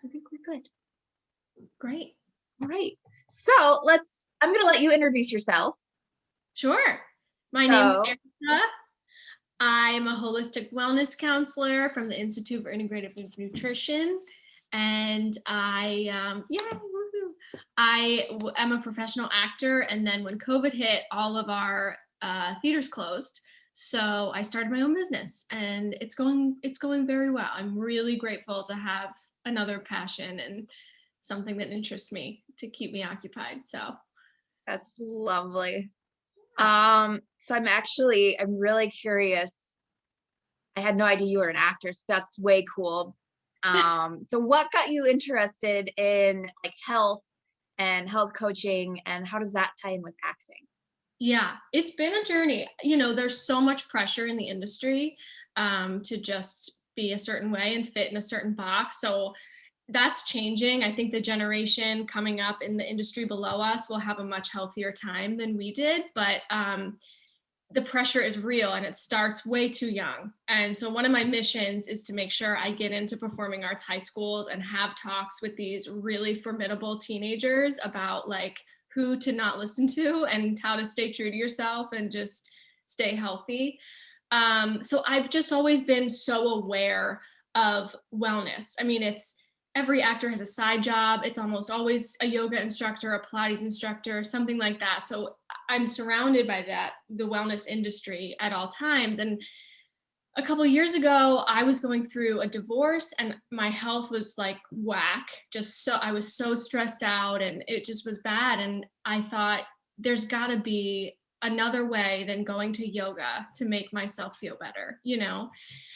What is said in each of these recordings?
I think we're good. Great. All right. So I'm going to let you introduce yourself. Sure. My name's So, Erica. I'm a holistic wellness counselor from the Institute for Integrative Nutrition. And am a professional actor. And then when COVID hit, all of our theaters closed. So I started my own business, and it's going very well. I'm really grateful to have another passion and something that interests me to keep me occupied. So that's lovely. So I'm really curious. I had no idea you were an actor, so that's way cool. So what got you interested in like health and health coaching, and how does that tie in with acting? yeah, it's been a journey. You know, there's so much pressure in the industry to just be a certain way and fit in a certain box. So that's changing. I think the generation coming up in the industry below us will have a much healthier time than we did. But the pressure is real, and it starts way too young. And so one of my missions is to make sure I get into performing arts high schools and have talks with these really formidable teenagers about like who to not listen to and how to stay true to yourself and just stay healthy. So I've just always been so aware of wellness. I mean, it's every actor has a side job. It's almost always a yoga instructor, a Pilates instructor, something like that. So I'm surrounded by the wellness industry at all times. And a couple of years ago, I was going through a divorce, and my health was like whack. I was so stressed out, and it just was bad. And I thought, there's got to be another way than going to yoga to make myself feel better, you know?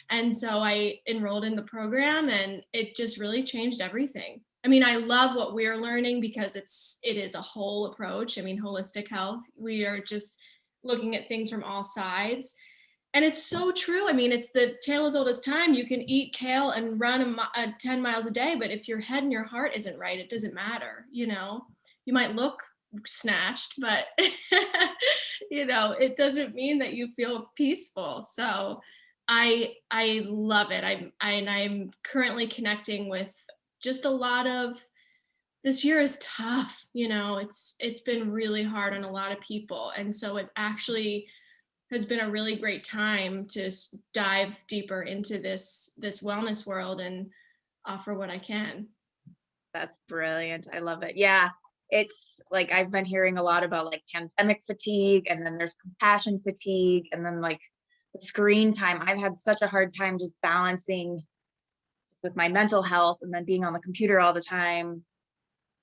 And so I enrolled in the program, and it just really changed everything. I mean, I love what we're learning because it is a whole approach. I mean, holistic health, we are just looking at things from all sides. And it's so true. I mean, it's the tale as old as time. You can eat kale and run 10 miles a day, but if your head and your heart isn't right, it doesn't matter, you know? You might look snatched, but you know, it doesn't mean that you feel peaceful. So I love it. I'm currently connecting with just a lot of, this year is tough, you know, it's been really hard on a lot of people. And so it actually has been a really great time to dive deeper into this wellness world and offer what I can. That's brilliant. I love it. Yeah. It's like I've been hearing a lot about like pandemic fatigue, and then there's compassion fatigue, and then like the screen time. I've had such a hard time just balancing with my mental health, and then being on the computer all the time,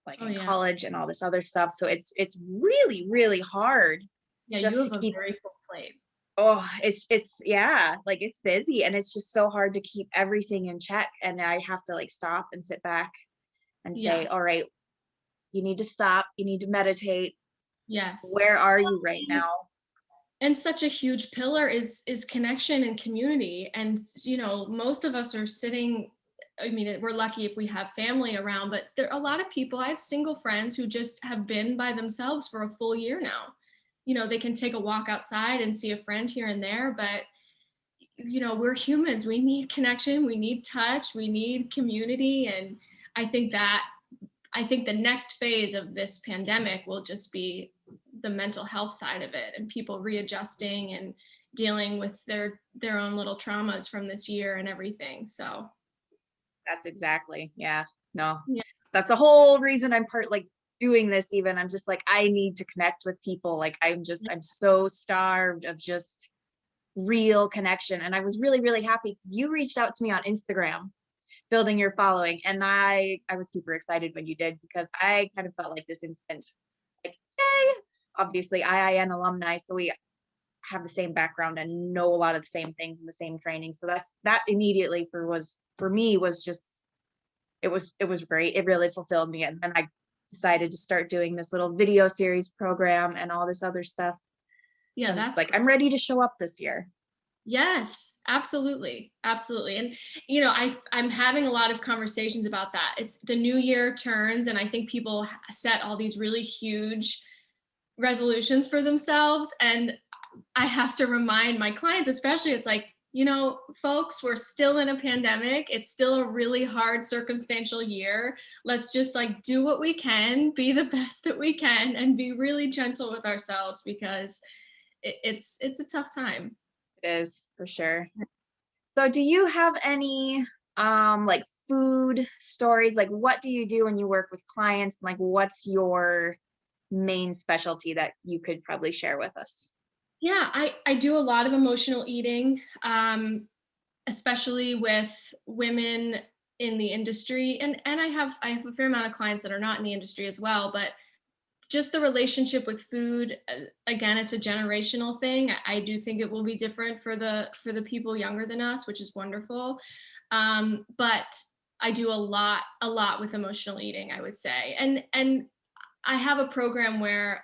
like Oh in yeah. college and all this other stuff. So it's really, really hard Yeah, you just to have a keep. very full plate. Oh, it's yeah, like it's busy, and it's just so hard to keep everything in check. And I have to like stop and sit back and say, Yeah. all right, you need to stop, you need to meditate. Yes. Where are you right now? And such a huge pillar is connection and community. And you know, most of us are sitting, I mean, we're lucky if we have family around, but there are a lot of people, I have single friends who just have been by themselves for a full year now. You know, they can take a walk outside and see a friend here and there, but you know, we're humans. We need connection, we need touch, we need community. And I think that I think the next phase of this pandemic will just be the mental health side of it, and people readjusting and dealing with their own little traumas from this year and everything. So That's exactly, yeah. No, yeah. that's the whole reason I'm like doing this. Even I'm just like, I need to connect with people. Like I'm so starved of just real connection. And I was really, really happy because you reached out to me on Instagram, building your following. And I was super excited when you did, because I kind of felt like this instant, like, yay. Obviously IIN alumni, so we have the same background and know a lot of the same things and the same training. So that immediately for me was just, it was great. It really fulfilled me. And then I decided to start doing this little video series program and all this other stuff. Yeah, I'm just that's like, great. I'm ready to show up this year. Yes, absolutely. Absolutely. And you know, I'm having a lot of conversations about that. It's the new year turns, and I think people set all these really huge resolutions for themselves, and I have to remind my clients, especially, it's like, folks, we're still in a pandemic. It's still a really hard circumstantial year. Let's just like do what we can, be the best that we can, and be really gentle with ourselves because it's a tough time. It is for sure. So do you have any like food stories? Like what do you do when you work with clients? Like what's your main specialty that you could probably share with us? Yeah, I do a lot of emotional eating, especially with women in the industry, and I have a fair amount of clients that are not in the industry as well, but just the relationship with food, again, it's a generational thing. I do think it will be different for the people younger than us, which is wonderful. But I do a lot with emotional eating, I would say. And I have a program where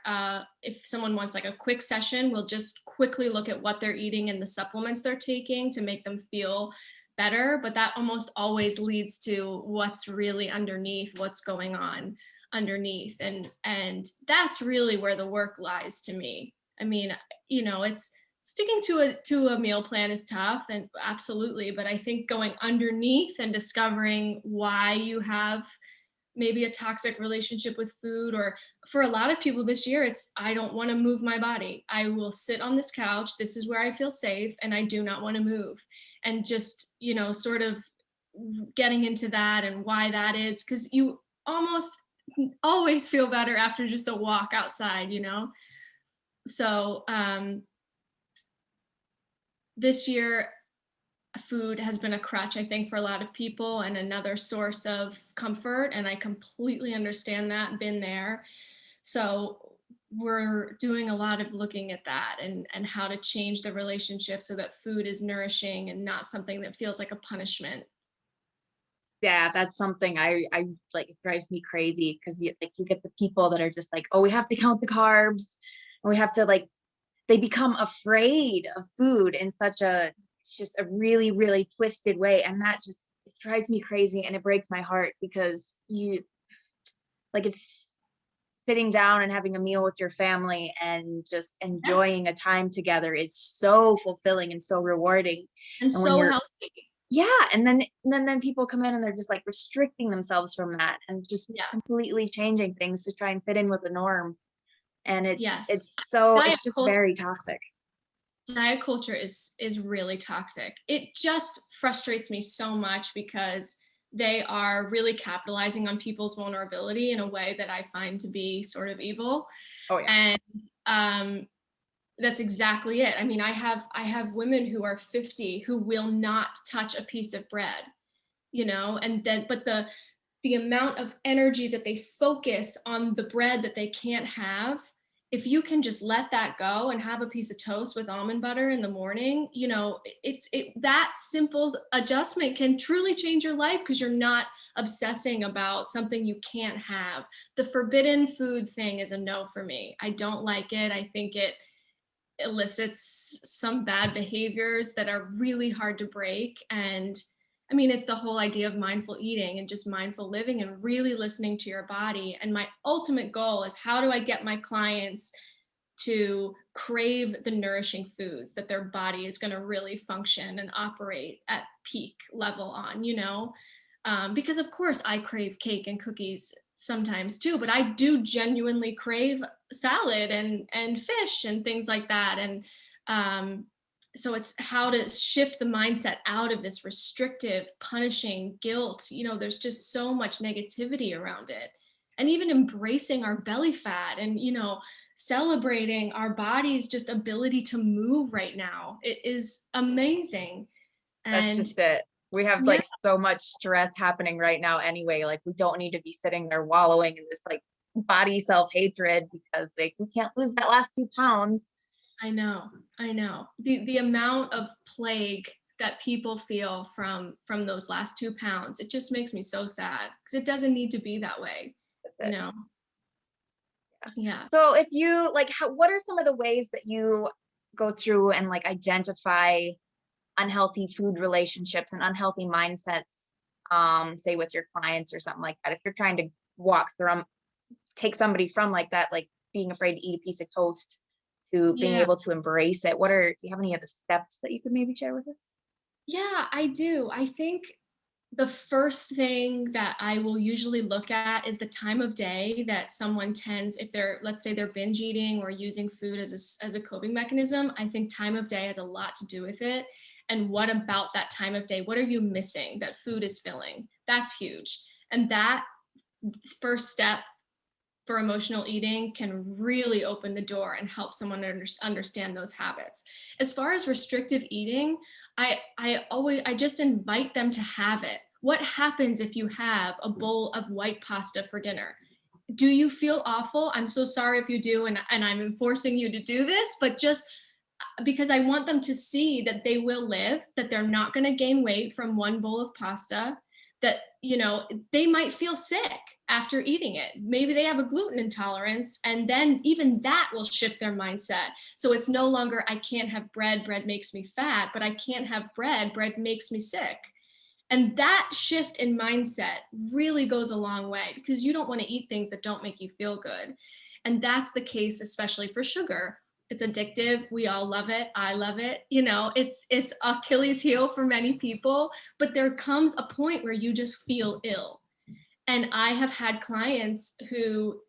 if someone wants like a quick session, we'll just quickly look at what they're eating and the supplements they're taking to make them feel better. But that almost always leads to what's really underneath, what's going on underneath. And that's really where the work lies to me. I mean, it's sticking to a meal plan is tough, and absolutely, but I think going underneath and discovering why you have maybe a toxic relationship with food, or for a lot of people this year, it's I don't want to move my body. I will sit on this couch. This is where I feel safe and I do not want to move. And just, sort of getting into that and why that is, because you almost always feel better after just a walk outside. So this year food has been a crutch, I think, for a lot of people and another source of comfort. And I completely understand that, been there. So we're doing a lot of looking at that and how to change the relationship so that food is nourishing and not something that feels like a punishment. Yeah, that's something I like, it drives me crazy because you get the people that are just like, oh, we have to count the carbs, and we have to like, they become afraid of food in such a, it's just a really, really twisted way. And that just, it drives me crazy and it breaks my heart because you like, it's sitting down and having a meal with your family and just Yes. enjoying a time together is so fulfilling and so rewarding. And And when so you're, healthy. yeah, and then people come in and they're just like restricting themselves from that and just Yeah. completely changing things to try and fit in with the norm. And Yes. Diet it's just culture, very toxic. diet culture is really toxic. It just frustrates me so much because they are really capitalizing on people's vulnerability in a way that I find to be sort of evil. Oh yeah. And um, that's exactly it. I mean, I have women who are 50 who will not touch a piece of bread, and then but the amount of energy that they focus on the bread that they can't have, if you can just let that go and have a piece of toast with almond butter in the morning, that simple adjustment can truly change your life because you're not obsessing about something you can't have. The forbidden food thing is a no for me. I don't like it. I think it elicits some bad behaviors that are really hard to break. And I mean, it's the whole idea of mindful eating and just mindful living and really listening to your body. And my ultimate goal is, how do I get my clients to crave the nourishing foods that their body is going to really function and operate at peak level on. Because of course I crave cake and cookies sometimes too, but I do genuinely crave salad and fish and things like that. And so it's how to shift the mindset out of this restrictive, punishing guilt. There's just so much negativity around it. And even embracing our belly fat and, celebrating our body's just ability to move right now. It is amazing. That's And just it. We have yeah, like so much stress happening right now anyway. Like we don't need to be sitting there wallowing in this like body self-hatred because like we can't lose that last 2 pounds. I know. I know. The amount of plague that people feel from those last 2 pounds, it just makes me so sad because it doesn't need to be that way, That's you it. know? Yeah. So if you like, what are some of the ways that you go through and like identify unhealthy food relationships and unhealthy mindsets, say with your clients or something like that? If you're trying to walk through them, take somebody from like that, like being afraid to eat a piece of toast to being Yeah. able to embrace it. Do you have any of the steps that you could maybe share with us? Yeah, I do. I think the first thing that I will usually look at is the time of day that someone tends, if they're, let's say they're binge eating or using food as as a coping mechanism. I think time of day has a lot to do with it. And what about that time of day? What are you missing that food is filling? That's huge. And that first step for emotional eating can really open the door and help someone understand those habits. As far as restrictive eating, I just invite them to have it. What happens if you have a bowl of white pasta for dinner? Do you feel awful? I'm so sorry if you do, and I'm enforcing you to do this, but just because I want them to see that they will live, that they're not going to gain weight from one bowl of pasta, that, you know, they might feel sick after eating it. Maybe they have a gluten intolerance, and then even that will shift their mindset. So it's no longer, I can't have bread, bread makes me fat, but I can't have bread, bread makes me sick. And that shift in mindset really goes a long way, because you don't want to eat things that don't make you feel good. And that's the case, especially for sugar. It's addictive. We all love it. I love it. You know, it's Achilles heel for many people, but there comes a point where you just feel ill. And I have had clients who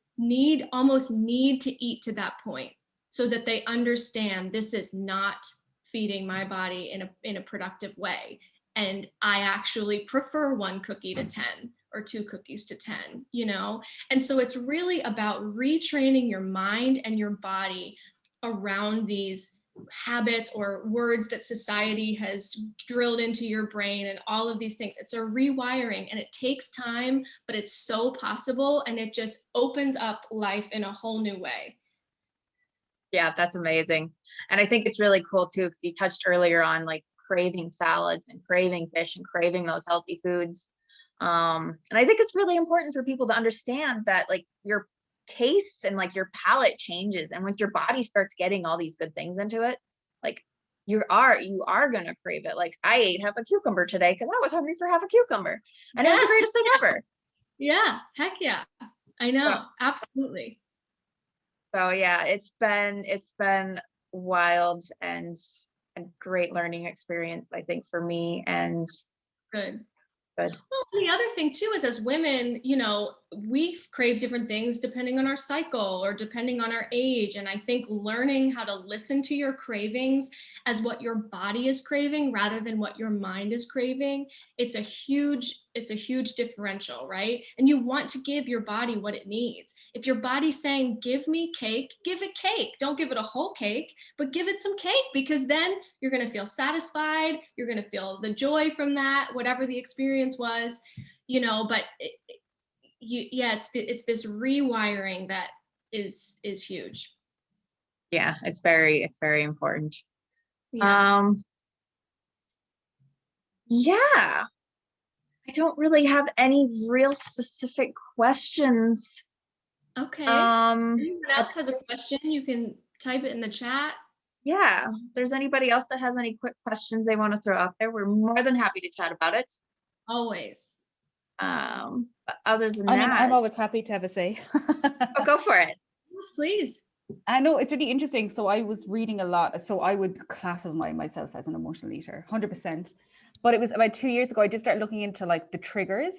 almost need to eat to that point so that they understand this is not feeding my body in a productive way. And I actually prefer one cookie to 10 or two cookies to 10, you know? And so it's really about retraining your mind and your body around these habits or words that society has drilled into your brain and all of these things. It's a rewiring, and it takes time, but it's so possible, and it just opens up life in a whole new way. Yeah, that's amazing. And I think it's really cool too, because you touched earlier on like craving salads and craving fish and craving those healthy foods. And I think it's really important for people to understand that like your tastes and like your palate changes. And once your body starts getting all these good things into it, like you are gonna crave it. Like I ate half a cucumber today because I was hungry for half a cucumber. And it was the Yes. greatest thing ever. Yeah. Heck yeah. I So know. Absolutely. so yeah, it's been wild and a great learning experience, I think, for me. And Good. good. Well, the other thing too is, as women, you know, we crave different things depending on our cycle or depending on our age. And I think learning how to listen to your cravings as what your body is craving rather than what your mind is craving, it's a huge differential, right? And you want to give your body what it needs. If your body's saying, give me cake, give it cake. Don't give it a whole cake, but give it some cake, because then you're going to feel satisfied. You're going to feel the joy from that, whatever the experience was, you know. But yeah, it's this rewiring that is huge. Yeah, it's very important. Yeah. Um, yeah, I don't really have any real specific questions. Okay. Um, Anyone at else has a this, question, you can type it in the chat. yeah, if there's anybody else that has any quick questions they want to throw out there, we're more than happy to chat about it. Always. But other than I mean, I'm that, always happy to have a say. oh, go for it. Yes, please. I know it's really interesting. So I was reading a lot. So I would classify myself as an emotional eater, 100%. But it was about 2 years ago, I just started looking into like the triggers.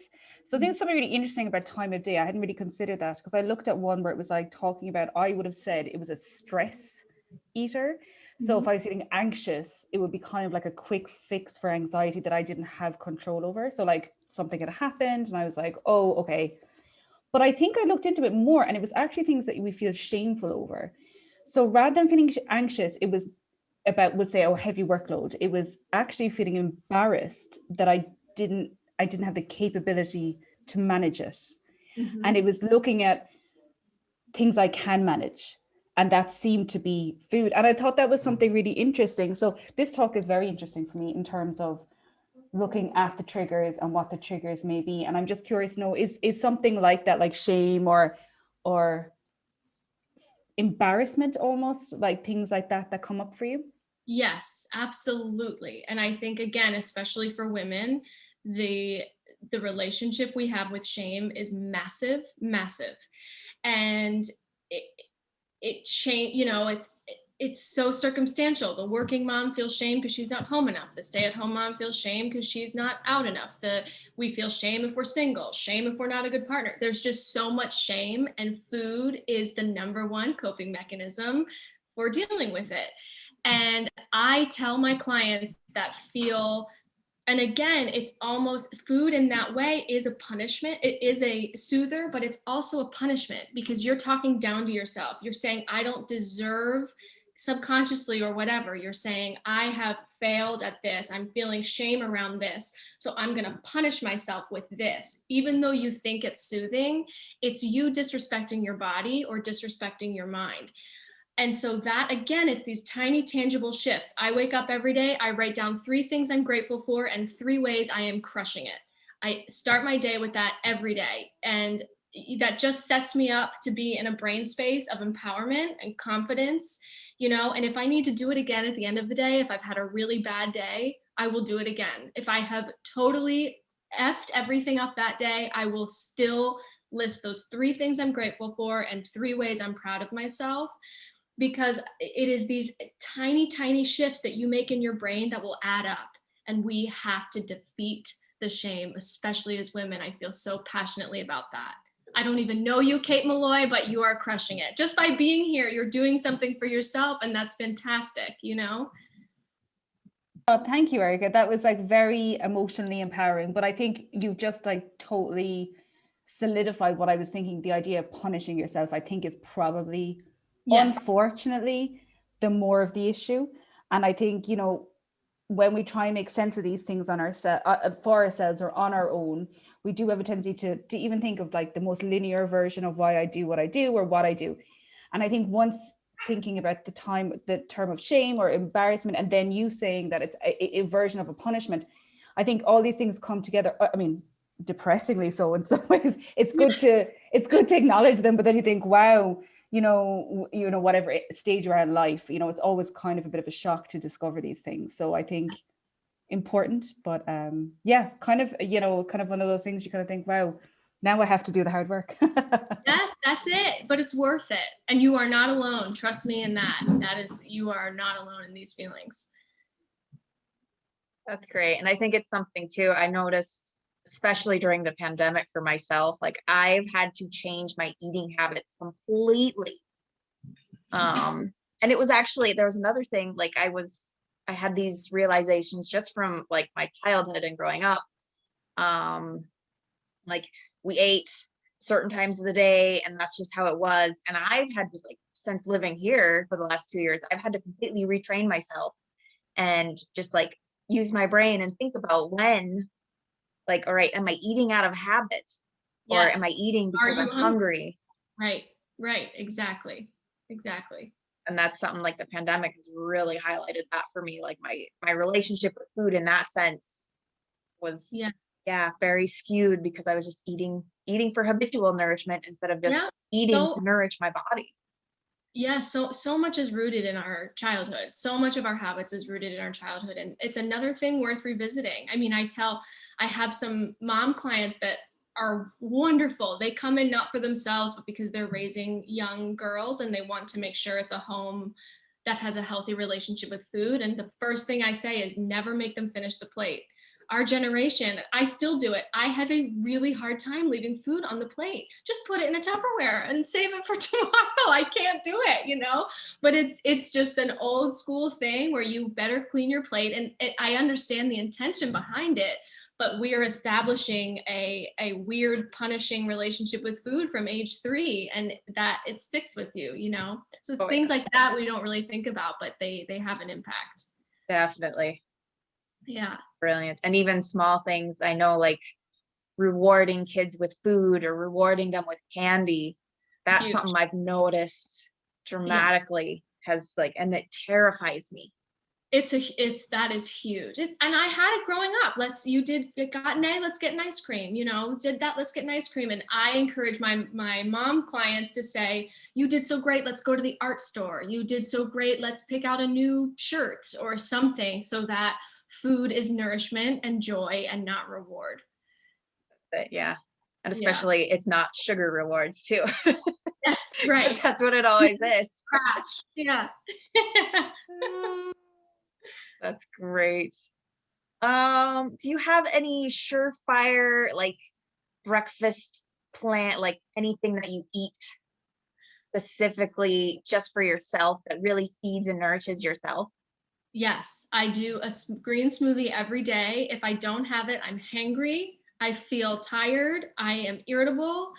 So I think something really interesting about time of day. I hadn't really considered that, because I looked at one where it was like talking about, I would have said it was a stress eater. So if I was feeling anxious, it would be kind of like a quick fix for anxiety that I didn't have control over. So like something had happened and I was like, oh, okay. But I think I looked into it more, and it was actually things that we feel shameful over. So rather than feeling anxious, it was about, would say, oh, heavy workload. It was actually feeling embarrassed that I didn't have the capability to manage it. And it was looking at things I can manage. And that seemed to be food. And I thought that was something really interesting. So this talk is very interesting for me in terms of looking at the triggers and what the triggers may be. And I'm just curious to know, is something like that, like shame or embarrassment, almost like things like that come up for you? Yes, absolutely. And I think, again, especially for women, the relationship we have with shame is massive, massive. And it change, you know, it's so circumstantial. The working mom feels shame because she's not home enough. The stay-at-home mom feels shame because she's not out enough. We feel shame if we're single, shame if we're not a good partner. There's just so much shame, and food is the number one coping mechanism for dealing with it. And I tell my clients that feel, and again, it's almost, food in that way is a punishment. It is a soother, but it's also a punishment because you're talking down to yourself. You're saying, I don't deserve, subconsciously or whatever. You're saying, I have failed at this. I'm feeling shame around this. So I'm going to punish myself with this. Even though you think it's soothing, it's you disrespecting your body or disrespecting your mind. And so that, again, it's these tiny tangible shifts. I wake up every day, I write down 3 things I'm grateful for and 3 ways I am crushing it. I start my day with that every day. And that just sets me up to be in a brain space of empowerment and confidence, and if I need to do it again at the end of the day, if I've had a really bad day, I will do it again. If I have totally effed everything up that day, I will still list those 3 things I'm grateful for and 3 ways I'm proud of myself. Because it is these tiny, tiny shifts that you make in your brain that will add up. And we have to defeat the shame, especially as women. I feel so passionately about that. I don't even know you, Kate Malloy, but you are crushing it. Just by being here, you're doing something for yourself, and that's fantastic, Oh, thank you, Erica. That was like very emotionally empowering, but I think you've just like totally solidified what I was thinking. The idea of punishing yourself, I think, is probably, yes, unfortunately, the more of the issue. And I think, when we try and make sense of these things on for ourselves or on our own, we do have a tendency to even think of like the most linear version of why I do what I do or what I do. And I think once thinking about the term of shame or embarrassment, and then you saying that it's a version of a punishment, I think all these things come together. I mean, depressingly so in some ways. It's good to acknowledge them, but then you think, wow, whatever stage you're at in life, it's always kind of a bit of a shock to discover these things. So I think important, but kind of one of those things you kind of think, wow, now I have to do the hard work. Yes, that's it. But it's worth it. And you are not alone. Trust me in that. You are not alone in these feelings. That's great. And I think it's something too, I noticed, especially during the pandemic for myself, like I've had to change my eating habits completely. And it was actually, there was another thing, like I had these realizations just from like my childhood and growing up. Like we ate certain times of the day and that's just how it was. And I've had to, like, since living here for the last 2 years, I've had to completely retrain myself and just like use my brain and think about when, like, all right, am I eating out of habit? Or yes, am I eating because I'm hungry? Right, exactly. And that's something like the pandemic has really highlighted that for me. Like my relationship with food in that sense was very skewed because I was just eating for habitual nourishment instead of just eating to nourish my body. Yeah, so much is rooted in our childhood. So much of our habits is rooted in our childhood, and it's another thing worth revisiting. I mean, I have some mom clients that are wonderful. They come in not for themselves, but because they're raising young girls and they want to make sure it's a home that has a healthy relationship with food. And the first thing I say is never make them finish the plate. Our generation, I still do it. I have a really hard time leaving food on the plate. Just put it in a Tupperware and save it for tomorrow. I can't do it, but it's just an old school thing where you better clean your plate. And I understand the intention behind it, but we are establishing a weird punishing relationship with food from age 3, and that it sticks with you, So it's things like that we don't really think about, but they have an impact. Definitely. Yeah. Brilliant. And even small things, I know, like rewarding kids with food or rewarding them with candy. That's huge. Something I've noticed dramatically has and it terrifies me. That is huge. And I had it growing up. You got an A, let's get an ice cream, did that, let's get an ice cream. And I encourage my mom clients to say, you did so great, let's go to the art store. You did so great, let's pick out a new shirt or something, so that food is nourishment and joy and not reward. Yeah. And especially it's not sugar rewards too. Yes, right. That's what it always is. Crash. Yeah. That's great. Do you have any surefire like breakfast plan, like anything that you eat specifically just for yourself that really feeds and nourishes yourself? Yes, I do a green smoothie every day. If I don't have it, I'm hangry. I feel tired. I am irritable.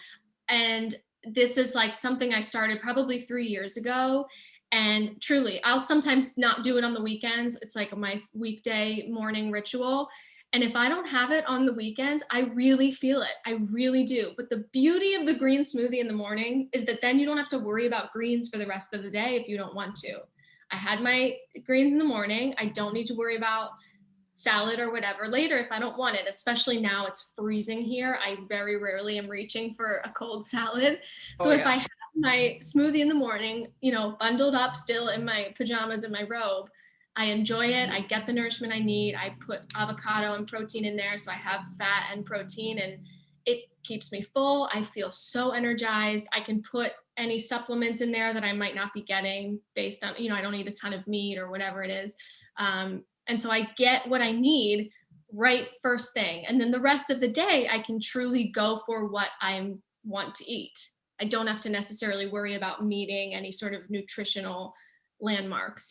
And this is like something I started probably 3 years ago. And truly, I'll sometimes not do it on the weekends. It's like my weekday morning ritual. And if I don't have it on the weekends, I really feel it. I really do. But the beauty of the green smoothie in the morning is that then you don't have to worry about greens for the rest of the day if you don't want to. I had my greens in the morning. I don't need to worry about salad or whatever later if I don't want it, especially now it's freezing here. I very rarely am reaching for a cold salad. So if I have my smoothie in the morning, bundled up still in my pajamas and my robe, I enjoy it. I get the nourishment I need. I put avocado and protein in there, so I have fat and protein, and it keeps me full. I feel so energized. I can put any supplements in there that I might not be getting based on, I don't eat a ton of meat or whatever it is. And so I get what I need right first thing. And then the rest of the day, I can truly go for what I want to eat. I don't have to necessarily worry about meeting any sort of nutritional landmarks.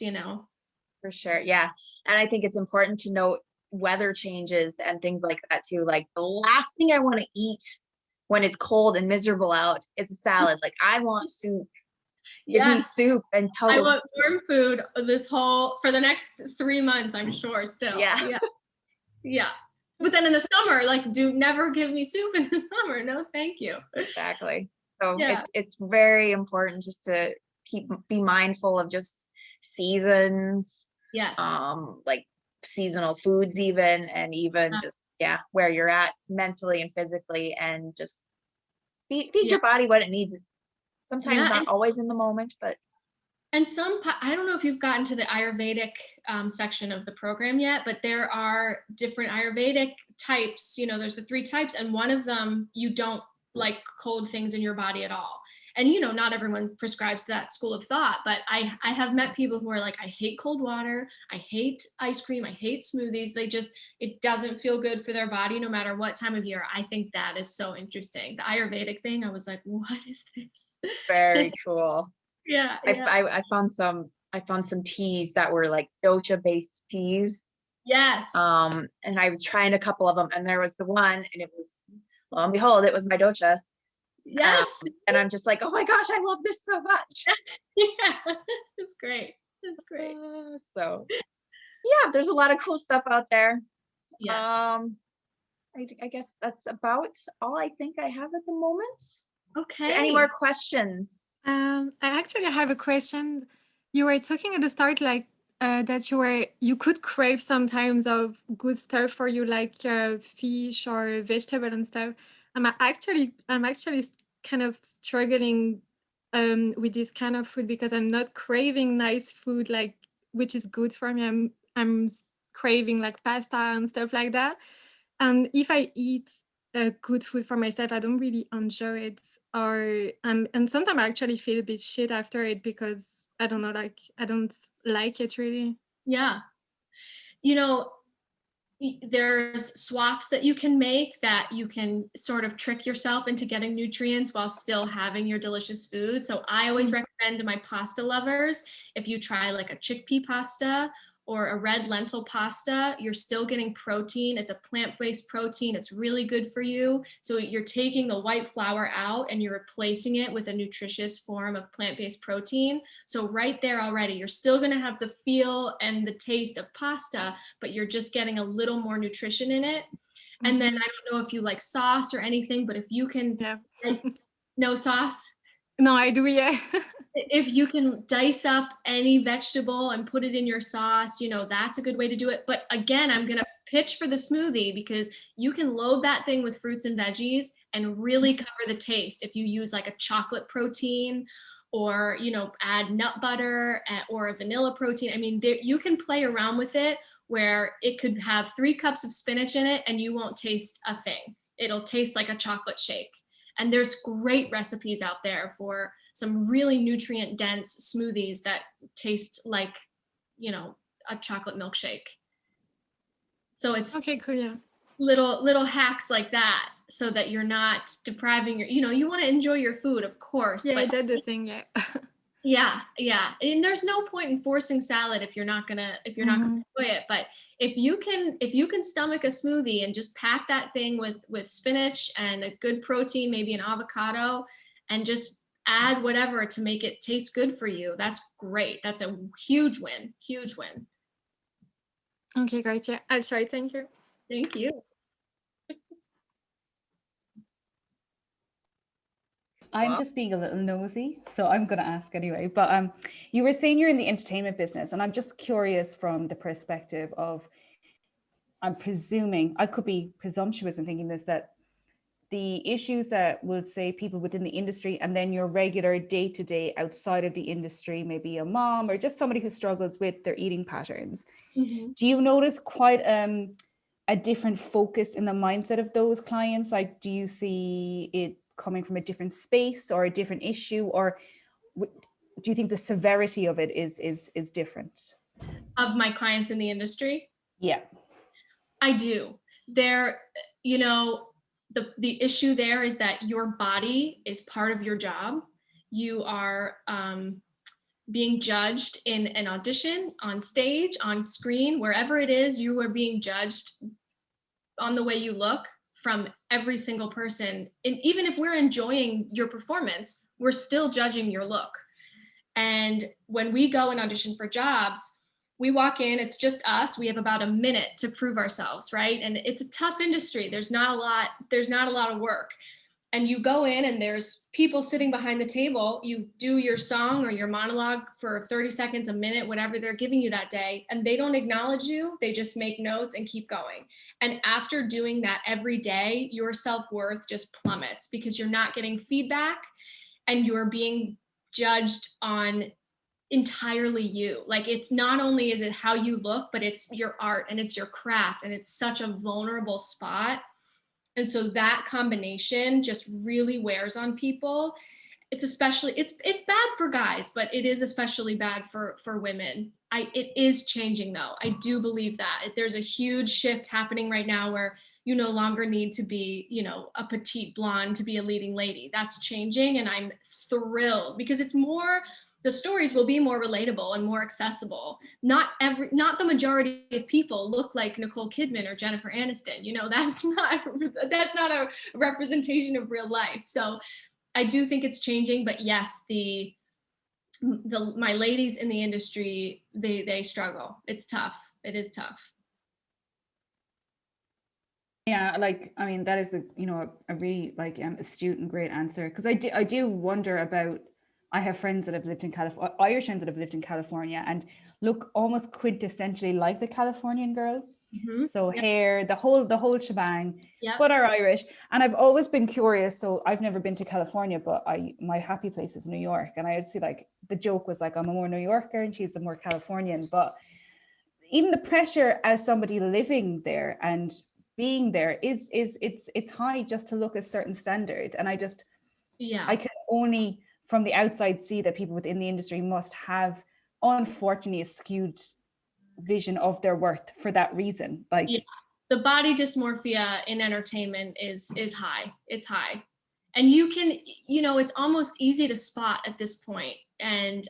For sure. Yeah. And I think it's important to note weather changes and things like that too. Like the last thing I want to eat when it's cold and miserable out is a salad. Like I want soup. Give me soup and toast. I want warm food for the next 3 months, I'm sure still. Yeah. Yeah. But then in the summer, like never give me soup in the summer. No, thank you. Exactly. So it's very important just to be mindful of just seasons. Yes. Like seasonal foods even, and even just where you're at mentally and physically, and just feed your body what it needs. Sometimes not always in the moment, but. And I don't know if you've gotten to the Ayurvedic section of the program yet, but there are different Ayurvedic types. There's the 3 types, and one of them, you don't like cold things in your body at all. And, not everyone prescribes that school of thought, but I have met people who are like, I hate cold water. I hate ice cream. I hate smoothies. It doesn't feel good for their body no matter what time of year. I think that is so interesting. The Ayurvedic thing, I was like, what is this? Very cool. Yeah. I found some teas that were like Doja based teas. Yes. And I was trying a couple of them, and there was the one, and it was, lo and behold, it was my Doja. Yes. And I'm just like, oh my gosh, I love this so much. Yeah, it's great. It's great. So yeah, there's a lot of cool stuff out there. Yes. I guess that's about all I think I have at the moment. Okay. Any more questions? I actually have a question. You were talking at the start, like that you could crave sometimes of good stuff for you, like fish or vegetable and stuff. I'm actually kind of struggling with this kind of food because I'm not craving nice food, like which is good for me. I'm craving like pasta and stuff like that. And if I eat good food for myself, I don't really enjoy it. And sometimes I actually feel a bit shit after it because I don't know, like I don't like it really. Yeah. There's swaps that you can make that you can sort of trick yourself into getting nutrients while still having your delicious food. So I always recommend to my pasta lovers, if you try like a chickpea pasta or a red lentil pasta, you're still getting protein. It's a plant-based protein. It's really good for you. So you're taking the white flour out and you're replacing it with a nutritious form of plant-based protein. So right there already, you're still going to have the feel and the taste of pasta, but you're just getting a little more nutrition in it. And then I don't know if you like sauce or anything, but if you can, no sauce? No, I do, yeah. If you can dice up any vegetable and put it in your sauce, that's a good way to do it. But again, I'm going to pitch for the smoothie because you can load that thing with fruits and veggies and really cover the taste. If you use like a chocolate protein or, add nut butter or a vanilla protein. I mean, you can play around with it where it could have 3 cups of spinach in it and you won't taste a thing. It'll taste like a chocolate shake. And there's great recipes out there for some really nutrient dense smoothies that taste like, you know, a chocolate milkshake. So it's Okay, cool. Yeah. little hacks like that, so that you're not depriving your, you know, you want to enjoy your food, of course, Yeah, but that's the thing. Yeah. yeah, and there's no point in forcing salad if you're not gonna Mhm. enjoy it. But if you can stomach a smoothie and just pack that thing with spinach and a good protein, maybe an avocado, and just add whatever to make it taste good for you, that's great. That's a huge win, huge win. Okay, great. Yeah, I'll try. Thank you. Thank you. I'm just being a little nosy, so I'm going to ask anyway. But you were saying you're in the entertainment business, and I'm just curious from the perspective of, I'm presuming, I could be presumptuous in thinking this, that the issues that would say people within the industry and then your regular day-to-day outside of the industry, maybe a mom or just somebody who struggles with their eating patterns. Mm-hmm. Do you notice quite a different focus in the mindset of those clients? Like, do you see it coming from a different space or a different issue, or do you think the severity of it is different? Of my clients in the industry? Yeah. I do. There, you know, the issue there is that your body is part of your job. You are being judged in an audition, on stage, on screen, wherever it is, you are being judged on the way you look from every single person. And even if we're enjoying your performance, we're still judging your look. And when we go and audition for jobs, we walk in, it's just us. We have about a minute to prove ourselves, right? And it's a tough industry. There's not a lot of work. And you go in and there's people sitting behind the table. You do your song or your monologue for 30 seconds, a minute, whatever they're giving you that day, and they don't acknowledge you. They just make notes and keep going. And after doing that every day, your self-worth just plummets because you're not getting feedback and you're being judged on entirely you. Like, it's not only is it how you look, but it's your art and it's your craft, and it's such a vulnerable spot. And so that combination just really wears on people. It's especially, it's bad for guys, but it is especially bad for women. It is changing though. I do believe that there's a huge shift happening right now where you no longer need to be, you know, a petite blonde to be a leading lady. That's changing, and I'm thrilled because it's more, the stories will be more relatable and more accessible. Not the majority of people look like Nicole Kidman or Jennifer Aniston. You know, that's not a representation of real life. So I do think it's changing, but yes, my ladies in the industry, they struggle. It's tough. It is tough. Yeah, like, I mean, that is a really like astute and great answer, because I do wonder about, I have friends that have lived in California, Irish friends that have lived in California and look almost quintessentially like the Californian girl. Mm-hmm. So hair, the whole shebang, Yep. but are Irish. And I've always been curious. So I've never been to California, but my happy place is New York. And I would see, like, the joke was like, I'm a more New Yorker and she's a more Californian. But even the pressure as somebody living there and being there it's high just to look a certain standard. And I can only from the outside see that people within the industry must have, unfortunately, a skewed vision of their worth for that reason. Like, the body dysmorphia in entertainment is high. It's high. And you can, you know, it's almost easy to spot at this point. And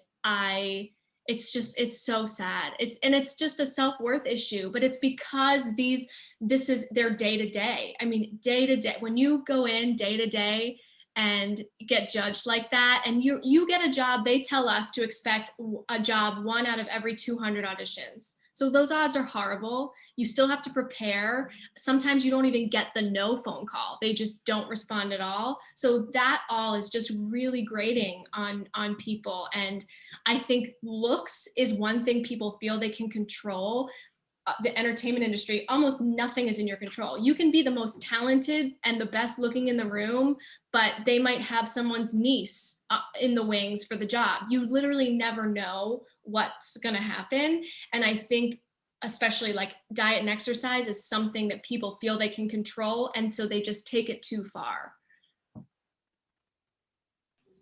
it's so sad. It's just a self-worth issue, but it's because this is their day to day. I mean, day to day, when you go in day to day and get judged like that, and you get a job, they tell us to expect a job 1 out of every 200 auditions. So those odds are horrible. You still have to prepare. Sometimes you don't even get the no phone call. They just don't respond at all. So that all is just really grating on people. And I think looks is one thing people feel they can control. The entertainment industry, almost nothing is in your control. You can be the most talented and the best looking in the room, but they might have someone's niece in the wings for the job. You literally never know what's going to happen. And I think especially like diet and exercise is something that people feel they can control. And so they just take it too far.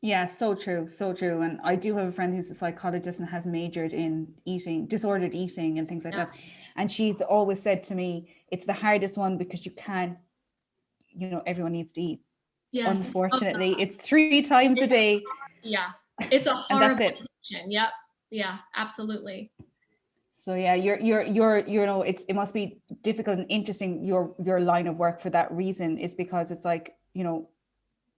Yeah, so true, so true. And I do have a friend who's a psychologist and has majored in eating, disordered eating and things like Yeah. that. And she's always said to me, it's the hardest one because you can't, everyone needs to eat. Yes. Unfortunately, it's 3 times a day, Yeah. It's a and that's horrible it. addiction. Yep. Yeah, absolutely. So yeah, it must be difficult and interesting, your line of work for that reason, is because it's like,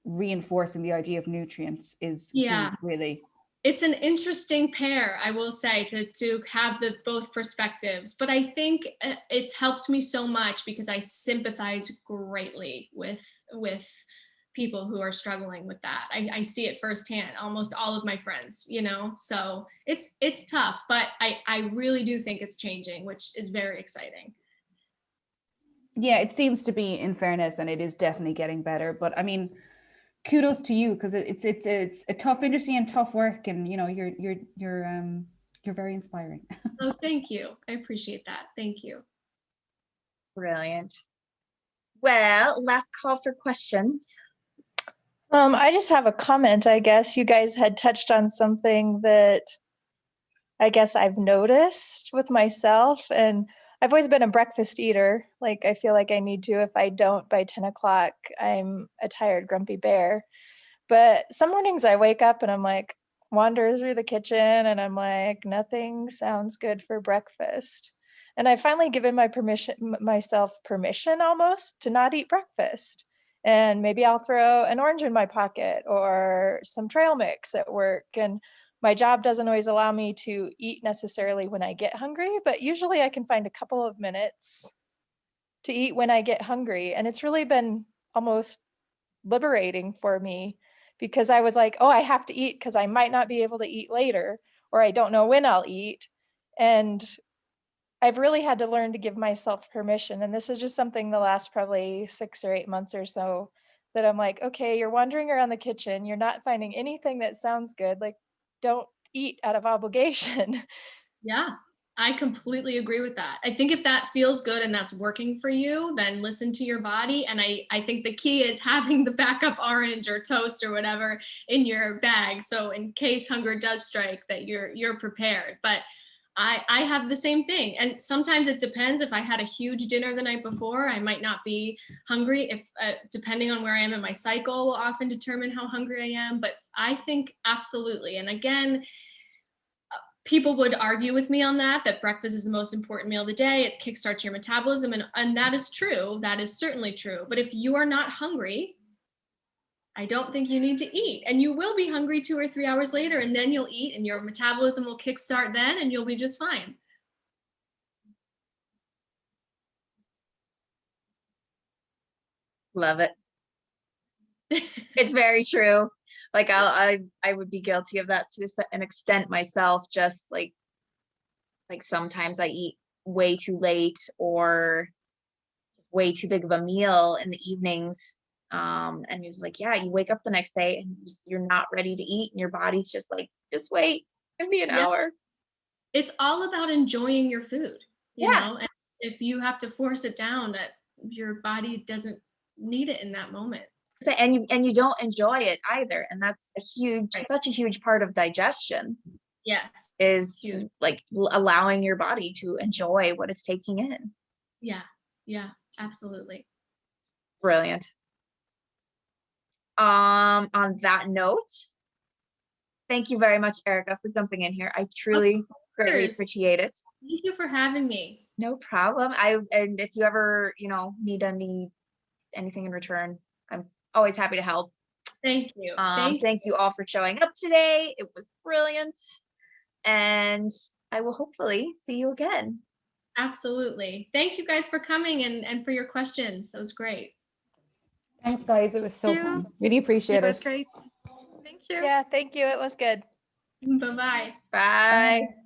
reinforcing the idea of nutrients is Yeah. key, really. It's an interesting pair, I will say, to have the both perspectives. But I think it's helped me so much because I sympathize greatly with people who are struggling with that. I see it firsthand. Almost all of my friends, So it's tough, but I really do think it's changing, which is very exciting. Yeah, it seems to be, in fairness, and it is definitely getting better. But I mean, kudos to you, because it's a tough industry and tough work, and you're very inspiring. Oh, thank you. I appreciate that. Thank you. Brilliant. Well, last call for questions. I just have a comment. I guess you guys had touched on something that I guess I've noticed with myself, and I've always been a breakfast eater. Like, I feel like I need to. If I don't by 10 o'clock, I'm a tired, grumpy bear. But some mornings I wake up and I'm like, wander through the kitchen and I'm like, nothing sounds good for breakfast. And I finally given myself permission almost to not eat breakfast. And maybe I'll throw an orange in my pocket or some trail mix at work. And my job doesn't always allow me to eat necessarily when I get hungry, but usually I can find a couple of minutes to eat when I get hungry. And it's really been almost liberating for me, because I was like, oh, I have to eat because I might not be able to eat later, or I don't know when I'll eat. And I've really had to learn to give myself permission. And this is just something the last probably 6 or 8 months or so, that I'm like, okay, you're wandering around the kitchen, you're not finding anything that sounds good. Like, don't eat out of obligation. Yeah, I completely agree with that. I think if that feels good and that's working for you, then listen to your body. And I think the key is having the backup orange or toast or whatever in your bag. So in case hunger does strike, that you're prepared. But I have the same thing. And sometimes it depends. If I had a huge dinner the night before, I might not be hungry. If depending on where I am in my cycle will often determine how hungry I am. But I think absolutely. And again, people would argue with me on that breakfast is the most important meal of the day. It kickstarts your metabolism. And that is true. That is certainly true. But if you are not hungry, I don't think you need to eat. And you will be hungry 2 or 3 hours later, and then you'll eat and your metabolism will kickstart then, and you'll be just fine. Love it. It's very true. Like I would be guilty of that to an extent myself. Just like sometimes I eat way too late or way too big of a meal in the evenings. And he's like, yeah, you wake up the next day and you're not ready to eat, and your body's just like, just wait, give me an hour. It's all about enjoying your food, you Yeah. know, and if you have to force it down, that your body doesn't need it in that moment. And you don't enjoy it either. And that's Right. such a huge part of digestion. Yes. Is Huge. like allowing your body to enjoy what it's taking in. Yeah, absolutely. Brilliant. On that note, thank you very much, Erica, for jumping in here. I truly greatly appreciate it. Thank you for having me. No problem. And if you ever, need anything in return, I'm always happy to help. Thank you. Thank you all for showing up today. It was brilliant. And I will hopefully see you again. Absolutely. Thank you guys for coming and for your questions. That was great. Thanks, guys. It was so fun. Really appreciate it. It was great. Thank you. Yeah, thank you. It was good. Bye-bye. Bye.